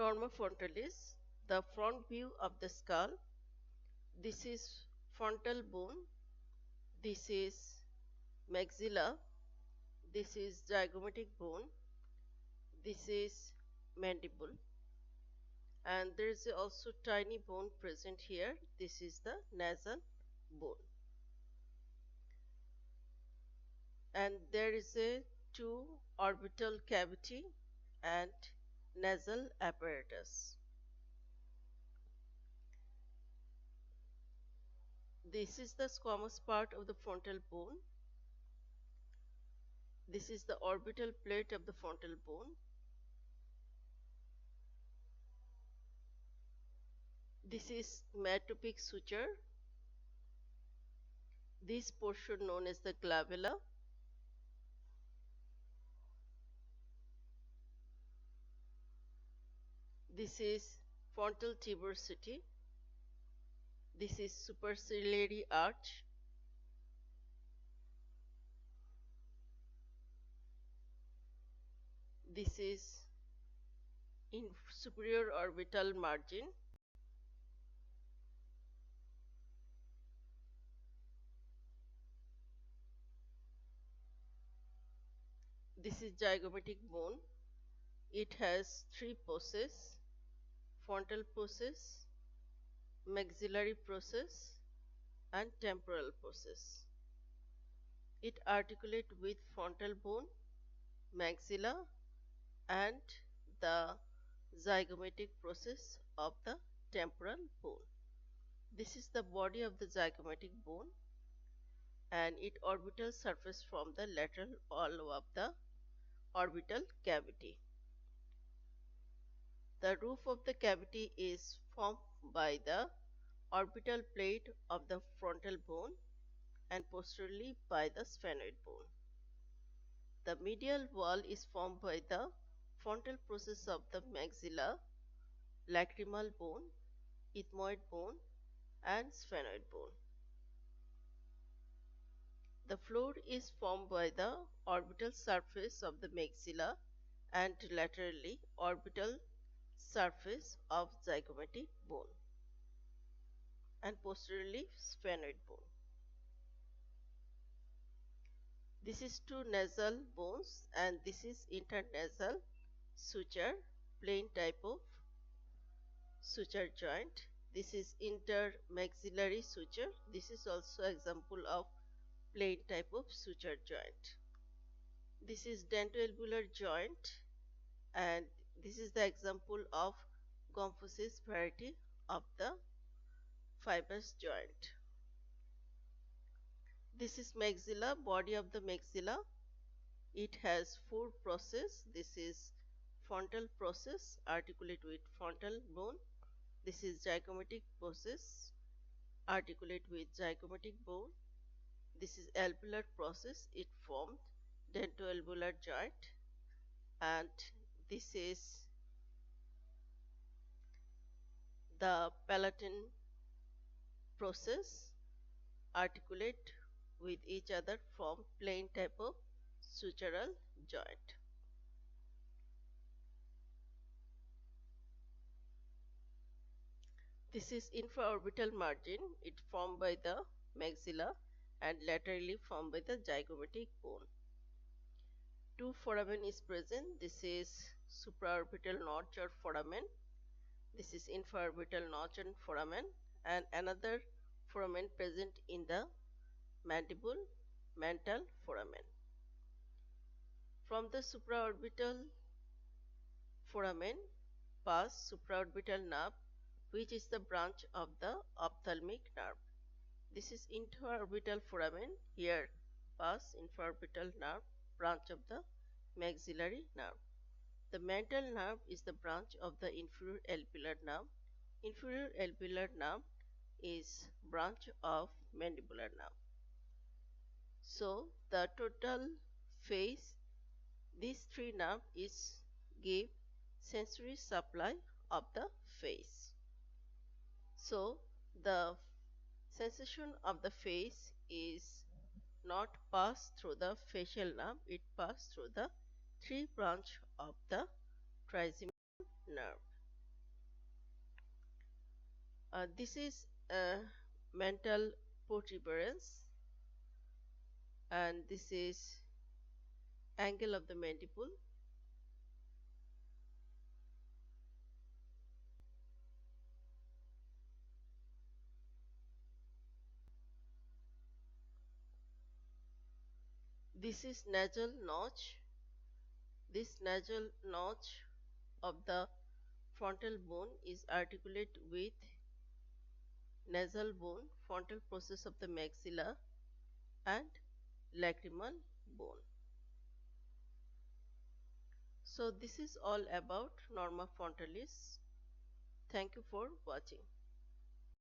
Norma frontalis, the front view of the skull. This is frontal bone. This is maxilla. This is zygomatic bone. This is mandible. And there is also tiny bone present here. This is the nasal bone. And there is a two orbital cavity and nasal apparatus. This is the squamous part of the frontal bone. This is the orbital plate of the frontal bone. This is matopic suture. This portion known as the glavella. This is frontal tuberosity. This is superciliary arch. This is in superior orbital margin. This is zygomatic bone. It has three processes: frontal process, maxillary process, and temporal process. It articulates with frontal bone, maxilla, and the zygomatic process of the temporal bone. This is the body of the zygomatic bone, and it orbital surface from the lateral wall of the orbital cavity. The roof of the cavity is formed by the orbital plate of the frontal bone and posteriorly by the sphenoid bone. The medial wall is formed by the frontal process of the maxilla, lacrimal bone, ethmoid bone, and sphenoid bone. The floor is formed by the orbital surface of the maxilla and laterally orbital surface of zygomatic bone and posteriorly sphenoid bone. This is two nasal bones and this is internasal suture, plain type of suture joint. This is intermaxillary suture. This is also example of plain type of suture joint. This is dentoalveolar joint and this is the example of composite variety of the fibrous joint. This is maxilla, body of the maxilla. It has four process. This is frontal process, articulate with frontal bone. This is zygomatic process, articulate with zygomatic bone. This is alveolar process, it formed dentoalveolar joint, and this is the palatine process, articulate with each other from plain type of sutural joint. This is infraorbital margin, it formed by the maxilla and laterally formed by the zygomatic bone. Two foramen is present. This is supraorbital notch or foramen. This is infraorbital notch and foramen, and another foramen present in the mandible, mental foramen. From the supraorbital foramen pass supraorbital nerve, which is the branch of the ophthalmic nerve. This is intraorbital foramen. Here pass infraorbital nerve, branch of the maxillary nerve. The mental nerve is the branch of the inferior alveolar nerve. Inferior alveolar nerve is branch of mandibular nerve. So the total face, these three nerves is give sensory supply of the face. So the sensation of the face is not passed through the facial nerve, it passed through the three branch of the trigeminal nerve. This is mental protuberance, and this is angle of the mandible. This is nasal notch. This nasal notch of the frontal bone is articulate with nasal bone, frontal process of the maxilla, and lacrimal bone. So this is all about Norma frontalis. Thank you for watching.